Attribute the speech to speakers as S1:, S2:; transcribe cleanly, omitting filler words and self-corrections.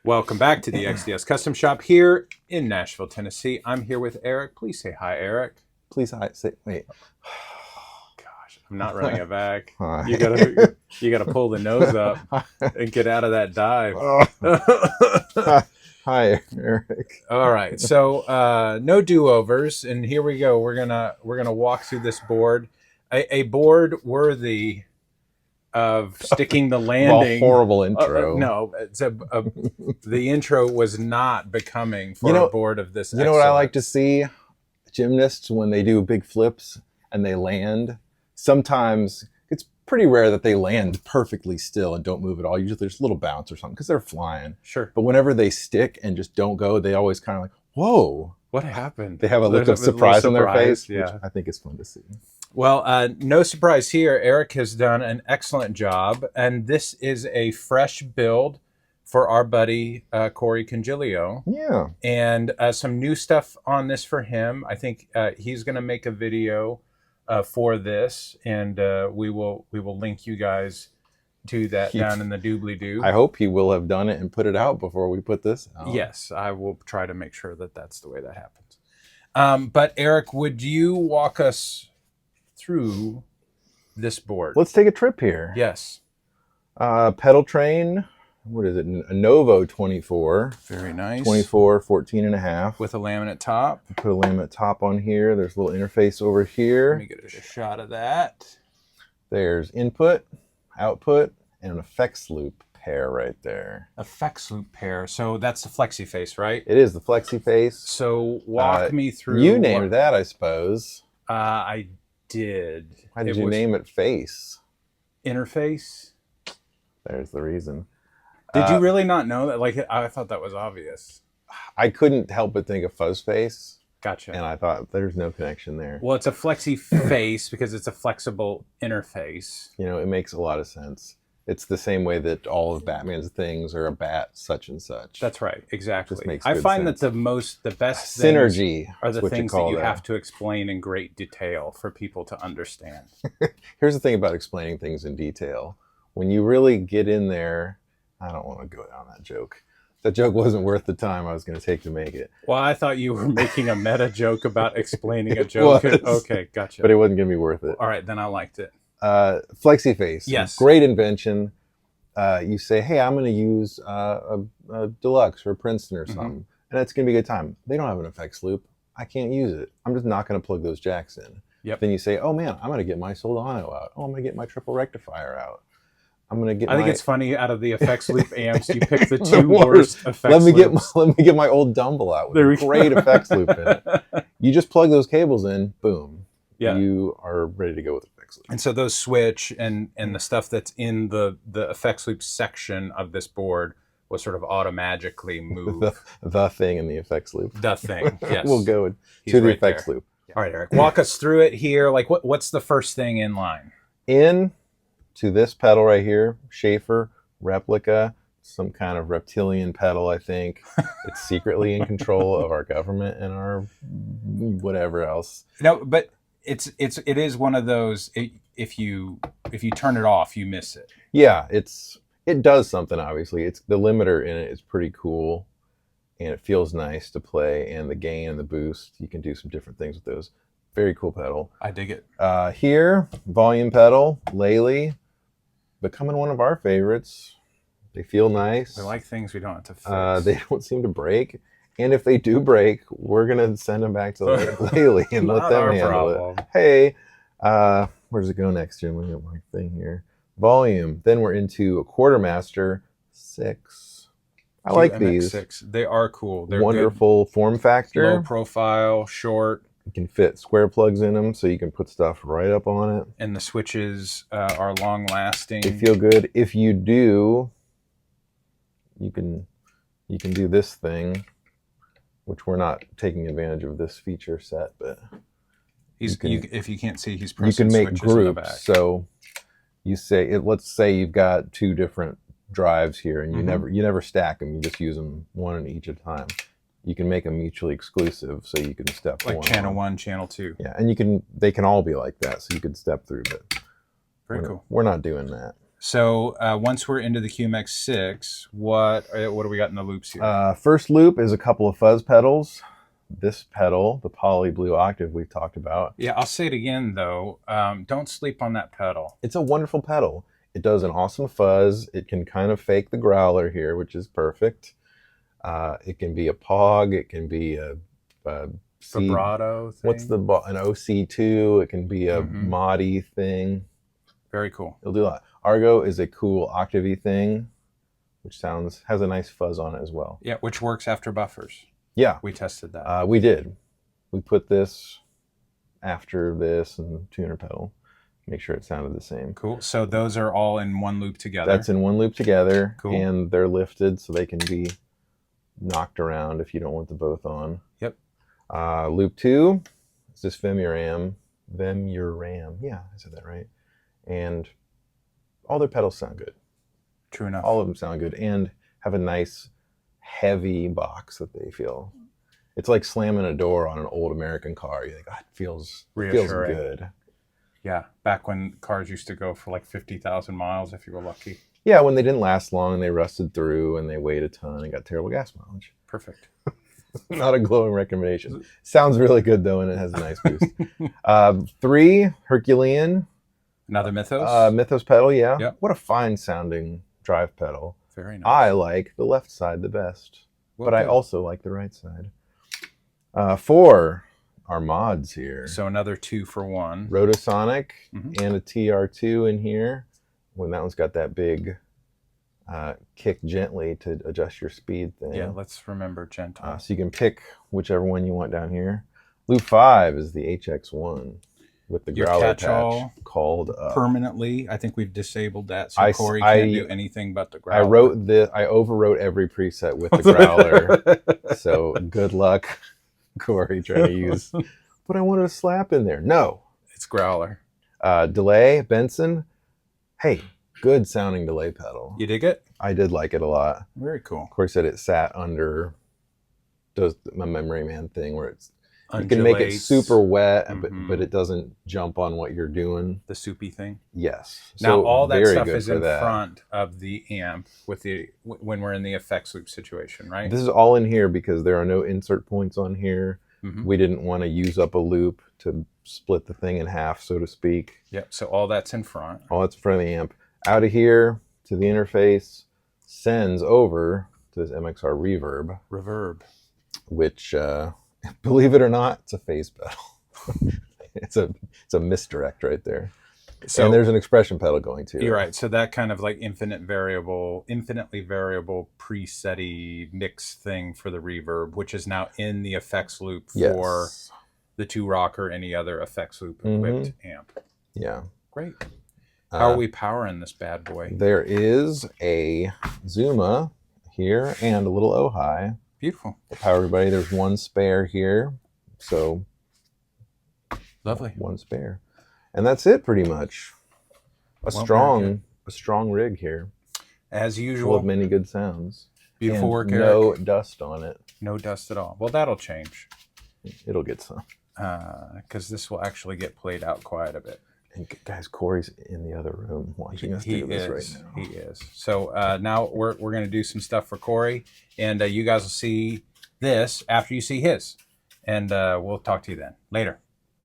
S1: Welcome back to the XTS Custom Shop here in Nashville, Tennessee. I'm here with Eric. Please say hi, Eric.
S2: Please hi. Say wait.
S1: Gosh, I'm not running it back.
S2: Hi.
S1: You gotta pull the nose up and get out of that dive.
S2: Hi, Eric.
S1: All right, so no do-overs, and here we go. We're gonna walk through this board, a board worthy of sticking the landing.
S2: Well, horrible intro.
S1: No, the intro was not becoming for a board of this.
S2: You know what I like to see? Gymnasts, when they do big flips and they land, sometimes it's pretty rare that they land perfectly still and don't move at all. Usually there's a little bounce or something because they're flying.
S1: Sure.
S2: But whenever they stick and just don't go, they always kind of like, whoa.
S1: What happened?
S2: They have a look of surprise on their face,
S1: yeah.
S2: which I think is fun to see.
S1: Well, no surprise here. Eric has done an excellent job, and this is a fresh build for our buddy Corey Congilio.
S2: Yeah.
S1: And some new stuff on this for him. I think he's going to make a video for this, and we will link you guys to that down in the doobly-doo.
S2: I hope he will have done it and put it out before we put this out.
S1: Yes, I will try to make sure that that's the way that happens. But Eric, would you walk us through this board?
S2: Let's take a trip here.
S1: Yes.
S2: Pedal train, what is it? A Novo 24.
S1: Very nice.
S2: 24, 14 and a half.
S1: With a laminate top.
S2: Put a laminate top on here. There's a little interface over here.
S1: Let me get a shot of that.
S2: There's input, output, and an effects loop pair right there.
S1: Effects loop pair. So that's the flexi face, right?
S2: It is the flexi face.
S1: So walk me through.
S2: You named that, I suppose.
S1: I did.
S2: Why did you name it face?
S1: Interface.
S2: There's the reason.
S1: Did you really not know that? Like, I thought that was obvious.
S2: I couldn't help but think of fuzz face.
S1: Gotcha.
S2: And I thought there's no connection there.
S1: Well, it's a flexi face because it's a flexible interface.
S2: You know, it makes a lot of sense. It's the same way that all of Batman's things are a bat such and such.
S1: That's right. Exactly.
S2: Just makes
S1: I
S2: good
S1: find
S2: sense.
S1: that the best
S2: synergy
S1: things are the things that you have to explain in great detail for people to understand.
S2: Here's the thing about explaining things in detail. When you really get in there, I don't want to go down that joke. That joke wasn't worth the time I was going to take to make it.
S1: Well, I thought you were making a meta joke about explaining a joke. Okay, gotcha.
S2: But it wasn't going to be worth it.
S1: All right, then I liked it.
S2: Flexi face.
S1: Yes.
S2: Great invention. You say, hey, I'm going to use a Deluxe or a Princeton or something, and it's going to be a good time. They don't have an effects loop. I can't use it. I'm just not going to plug those jacks in.
S1: Yep.
S2: Then you say, oh man, I'm going to get my Soldano out. Oh, I'm going to get my triple rectifier out. I'm going to get
S1: I think it's funny, out of the effects loop amps, you pick the two worst effects loops.
S2: Let me get my old Dumble out with a great effects loop in it. You just plug those cables in, boom.
S1: Yeah.
S2: You are ready to go with effects loop.
S1: And so those switch and the stuff that's in the effects loop section of this board will sort of automatically move.
S2: the thing in the effects loop.
S1: The thing, yes.
S2: We'll go to the effects loop.
S1: All right, Eric, walk us through it here. Like, what's the first thing in line?
S2: In to this pedal right here, Schaefer replica, some kind of reptilian pedal, I think. It's secretly in control of our government and our whatever else.
S1: No, but it is one of those, if you turn it off, you miss it.
S2: Yeah, it does something, obviously. It's the limiter in it is pretty cool, and it feels nice to play, and the gain and the boost, you can do some different things with those. Very cool pedal.
S1: I dig it.
S2: Here, volume pedal, Lely, becoming one of our favorites. They feel nice.
S1: We like things we don't have to fix.
S2: They don't seem to break. And if they do break, we're going to send them back to Lely and let them handle it. Hey, where does it go next, Jim? Let me get my thing here. Volume. Then we're into a Quartermaster 6. I like these.
S1: MX6. They are cool. They're
S2: wonderful
S1: good.
S2: Form factor.
S1: Low profile, short.
S2: You can fit square plugs in them, so you can put stuff right up on it.
S1: And the switches are long lasting.
S2: They feel good. If you do, you can do this thing, which we're not taking advantage of this feature set, but
S1: if you can't see, he's pressing
S2: you can make
S1: switches in the back.
S2: groups. So you say, let's say you've got two different drives here, and you never stack them. You just use them one in each at a time. You can make them mutually exclusive, so you can step
S1: like channel 1, channel 2.
S2: Yeah, and they can all be like that, so you can step through. But
S1: very cool.
S2: We're not doing that.
S1: So once we're into the QMX6, what do we got in the loops here?
S2: First loop is a couple of fuzz pedals. This pedal, the Poly Blue Octave we've talked about.
S1: Yeah, I'll say it again, though. Don't sleep on that pedal.
S2: It's a wonderful pedal. It does an awesome fuzz. It can kind of fake the growler here, which is perfect. It can be a POG. It can be a
S1: vibrato thing.
S2: What's an OC2? It can be a Modi thing.
S1: Very cool.
S2: It'll do a lot. Argo is a cool octavey thing, which has a nice fuzz on it as well.
S1: Yeah, which works after buffers.
S2: Yeah.
S1: We tested that.
S2: We did. We put this after this and tuner pedal. Make sure it sounded the same.
S1: Cool. So those are all in one loop together.
S2: That's in one loop together.
S1: Cool.
S2: And they're lifted so they can be knocked around if you don't want them both on.
S1: Yep.
S2: Loop 2 is this Vemuram. Yeah, I said that right. And all their pedals sound good.
S1: True enough.
S2: All of them sound good and have a nice heavy box that they feel. It's like slamming a door on an old American car. You think, it feels good.
S1: Yeah, back when cars used to go for like 50,000 miles if you were lucky.
S2: Yeah, when they didn't last long and they rusted through and they weighed a ton and got terrible gas mileage.
S1: Perfect.
S2: Not a glowing recommendation. Sounds really good though, and it has a nice boost. 3, Herculean.
S1: Another Mythos?
S2: Mythos pedal, yeah.
S1: Yep.
S2: What a fine sounding drive pedal.
S1: Very nice.
S2: I like the left side the best, but I also like the right side. 4, our mods here.
S1: So another 2 for 1.
S2: Rotosonic and a TR2 in here. When that one's got that big kick gently to adjust your speed thing.
S1: Yeah, let's remember gentle.
S2: So you can pick whichever one you want down here. Loop 5 is the HX1 with the growler patch called
S1: permanently. I think we've disabled that, so Corey can't do anything but the growler.
S2: I overwrote every preset with the growler. So good luck, Corey, trying to use. But I wanted a slap in there. No,
S1: it's growler.
S2: Delay Benson. Hey, good sounding delay pedal.
S1: You dig it?
S2: I did like it a lot.
S1: Very cool.
S2: Of course, it sat under my Memory Man thing where it's
S1: Undulates.
S2: You can make it super wet, but it doesn't jump on what you're doing.
S1: The soupy thing.
S2: Yes.
S1: Now all that stuff is in front of the amp when we're in the effects loop situation, right?
S2: This is all in here because there are no insert points on here. We didn't want to use up a loop to split the thing in half, so to speak.
S1: Yep. So all that's in front.
S2: All that's in front of the amp. Out of here to the interface sends over to this MXR Reverb, which. Believe it or not, it's a phase pedal. it's a misdirect right there. So, and there's an expression pedal going too.
S1: You're right. So that kind of like infinitely variable preset-y mix thing for the reverb, which is now in the effects loop for the 2-rock or any other effects loop equipped amp.
S2: Yeah.
S1: Great. How are we powering this bad boy?
S2: There is a Zuma here and a little Ojai.
S1: Beautiful.
S2: Power everybody. There's one spare here, so
S1: lovely.
S2: One spare, and that's it pretty much. A strong rig here,
S1: as usual.
S2: Full of many good sounds.
S1: Beautiful
S2: and
S1: work, Eric.
S2: No dust on it.
S1: No dust at all. Well, that'll change.
S2: It'll get some.
S1: Because this will actually get played out quite a bit.
S2: And guys, Corey's in the other room watching us do this right now.
S1: He is. So now we're going to do some stuff for Corey, and you guys will see this after you see his. And we'll talk to you then. Later.